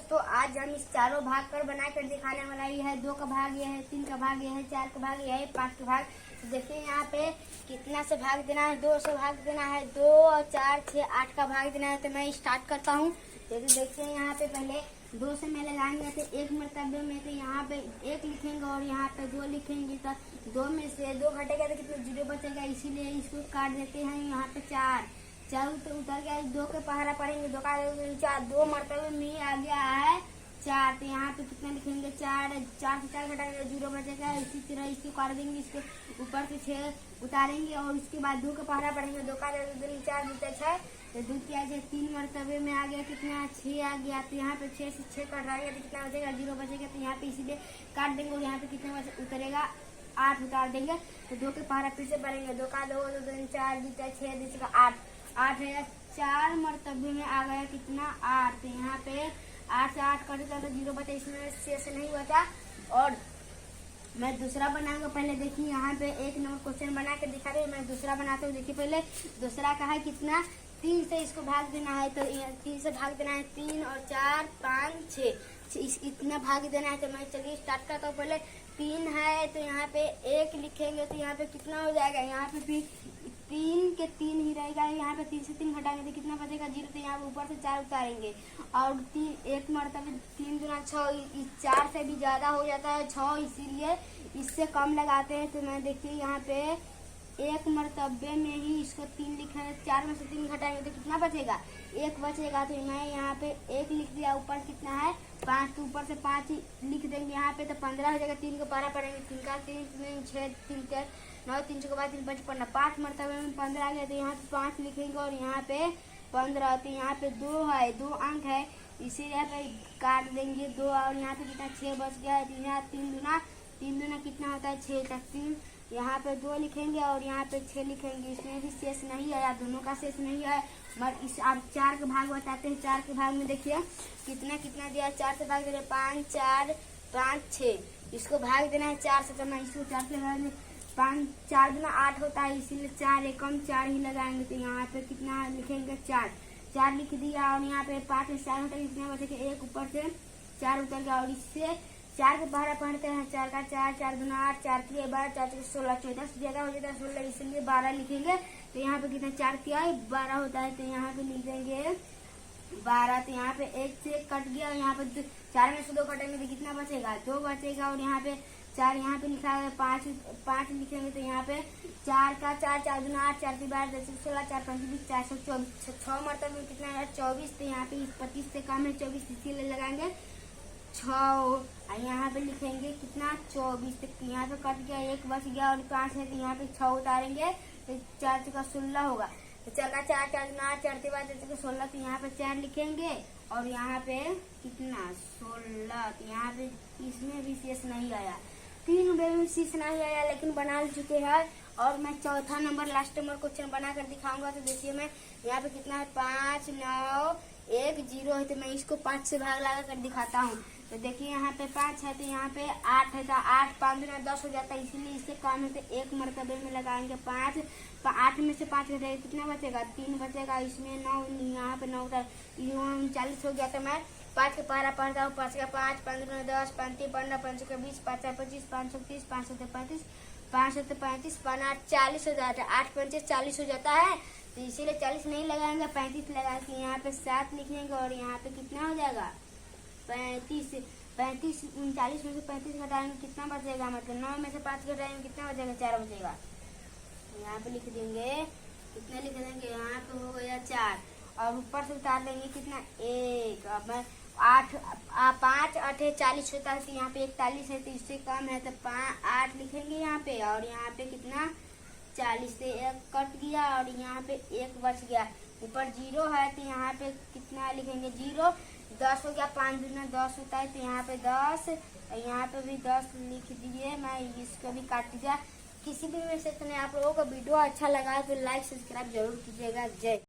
दोस्तों, आज हम इस चारों भाग कर बनाकर दिखाने वाला ये है 2 का भाग, ये है 3 का भाग, ये है 4 का भाग, ये है 5 का भाग। तो देखिए यहाँ पे कितना से भाग देना है। 2 से भाग देना है, 2 और 4 6 8 का भाग देना है। तो मैं स्टार्ट करता हूँ। देखिए यहाँ पे पहले 2 से मैं लगाएंगे तो 1 मरतबे में, तो यहाँ पे 1 लिखेंगे और यहाँ पे 2 लिखेंगे। तो 2 में से 2 घटेगा तो कितना 0 बचेगा, इसीलिए इसको काट देते हैं। यहाँ पे 4 तो उतर गया, 2 के पहरा पड़ेंगे, 2 का 4, 2 मरतबे में आ गया है 4। तो यहाँ पे कितना लिखेंगे 4 से 4 घटाएंगे 0 बचेगा। इसी तरह इसको काट देंगे, इसके ऊपर से 6 उतारेंगे और उसके बाद 2 के पहरा पड़ेंगे, 2 का 4 दूसरे 6, तो 2 किया जाए 3 मरतबे में आ गया कितना 6 आ गया। तो यहाँ पे 6 से 6 कटाएंगे तो कितना बचेगा 0 बचेगा। तो यहाँ पे इसीलिए काट देंगे और यहाँ पे कितना उतरेगा 8 उतार देंगे। तो 2 के पहरा फिर से पड़ेंगे, 2 का 2 4 दूसरा 6 दूसरा 8 है। 4 मरतबे में आ गया कितना 8। तो यहाँ पे 8 से 8 कटेगा तो 0 बचा, इसमें शेष नहीं बचा। और मैं दूसरा बनाऊंगा। पहले देखिए यहाँ पे 1 नंबर क्वेश्चन बना के दिखा रही हूँ। मैं दूसरा बनाता हूँ। देखिए पहले दूसरा का है कितना 3 से इसको भाग देना है। तो 3 से भाग देना है 3 और 4 5 6 इतना भाग देना है। तो मैं चलिए स्टार्ट करता हूँ। पहले 3 है तो यहाँ पे 1 लिखेंगे तो यहाँ पे कितना हो जाएगा, यहाँ पे भी 3 के 3 ही रहेगा। यहाँ पे 3 से 3 घटाएंगे तो कितना बचेगा 0। तो यहाँ पे ऊपर से 4 उतारेंगे और 1 मरतबे 3 गुना 6, 4 से भी ज्यादा हो जाता है 6, इसीलिए इससे कम लगाते हैं। तो मैं देखिए यहाँ पे 1 मरतबे में ही इसको 3 लिखा है, 4 में से 3 घटाएंगे तो कितना बचेगा 1 बचेगा। तो मैं यहाँ पे 1 लिख दिया, ऊपर कितना है 5, तो ऊपर से 5 लिख देंगे यहाँ पे। तो 15 हो जाएगा, 3 को 12 पड़ेंगे, 3 का 3 6 3 9 3 के बाद 3 5 15, 5 मरतबे में 15 आ गया। तो यहाँ पे 5 लिखेंगे और यहाँ पे 15। तो यहाँ पे 2 है, 2 अंक है, इसीलिए यहाँ पे काट देंगे 2 और यहाँ पे कितना 6 बच गया है। तो यहाँ 3 दूना कितना होता है 6 तक 3, यहाँ पे 2 लिखेंगे और यहाँ पे 6 लिखेंगे। इसमें भी शेष नहीं आया, दोनों का शेष नहीं है। मगर इस आप 4 के भाग बताते हैं। 4 के भाग में देखिए कितना दिया, 4 से भाग दे रहे 5 4 5 6, इसको भाग देना है 4 से। तो मैं इसको 4 से लगा 5 4 दूना 8 होता है, इसीलिए 4 एकम 4 ही लगाएंगे। तो यहाँ पे कितना लिखेंगे 4 लिख दिया और यहाँ पे 5 से 4 होता है, कितना बचेगा 1, ऊपर से 4 उतर गया। और इससे 4 के पहरा पढ़ते हैं, 4 का 4 4 दूना 8 4 3 12 4 3 16 14 ज्यादा हो जाता है 16, इसलिए 12 लिखेंगे। तो यहाँ पे कितना 4 किया 12 होता है। तो यहाँ पे लिख देंगे 12। तो यहाँ पे 1 से कट गया, यहाँ पे 4 में से 2 कटेंगे तो कितना बचेगा 2 बचेगा। और यहाँ पे 4 यहाँ पे लिखा है 5 लिखेंगे। तो यहाँ पे 4 का 4 4 दूना 8 4 3 12 16 4 5 20 4 24, 6 मरतबे में कितना है 24। तो यहाँ पे 25 से कम है 24, इसीलिए लगाएंगे 6। यहाँ पे लिखेंगे कितना 24। तो यहाँ पे कट गया, 1 बच गया और 5 है। तो यहाँ पे 6 उतारेंगे तो 4 का 16 होगा। तो 4 का 4 4 दूना 8 4 3 12 16। तो यहाँ पे 4 लिखेंगे और यहाँ पे कितना 16। तो यहाँ पे इसमें भी शेष नहीं आया, 3 में भी शेष नहीं आया, लेकिन बना चुके हैं। और मैं चौथा नंबर लास्ट नंबर क्वेश्चन बना कर दिखाऊंगा। तो देखिए मैं यहाँ पे कितना है 5 9 1 0 है। तो मैं इसको 5 से भाग लगा कर दिखाता हूँ। तो देखिए यहाँ पे 5 है, तो यहाँ पे 8 है, तो 8 5 दूना 10 हो जाता है, इसीलिए इससे कम है। तो 1 मरतबे में लगाएंगे 5, 8 में से 5 घटाएंगे कितना बचेगा 3 बचेगा। इसमें 9, यहाँ पे 9 39 हो गया। तो मैं 5 के पहरा पढ़ता हूँ, 5 का 5 5 दूना 10 5 3 15 5 का 20 5 4 25 5 6 30 5 7 35 5 7 35 5 8 40 हो जाता है, 8 5 40 हो जाता है। तो इसीलिए 40 नहीं लगाएंगे, 35 लगा के यहाँ पे 7 लिखेंगे और यहाँ पे कितना हो जाएगा 35 39 में से 35 घटाएंगे कितना बचेगा, मतलब 9 में से 5 घटाएंगे कितना बचेगा 4 बचेगा। यहाँ पे लिख देंगे कितना लिख देंगे, यहाँ पे हो गया 4 और ऊपर से उतार देंगे कितना 1। अब मैं 8 5 8 40 होता है, तो यहाँ पे 41 है, तो इससे कम है। तो 8 लिखेंगे यहाँ पे और यहाँ पे कितना 40 से 1 कट गया और यहाँ पे 1 बच गया, ऊपर 0 है। तो यहाँ पे कितना लिखेंगे 0, 10 हो गया, 5 दूना 10 होता है। तो यहाँ पे 10, यहाँ पे भी 10 लिख दिए। मैं इसको भी काट दिया। किसी भी में से आप लोगों को वीडियो अच्छा लगा तो लाइक सब्सक्राइब जरूर कीजिएगा। जय।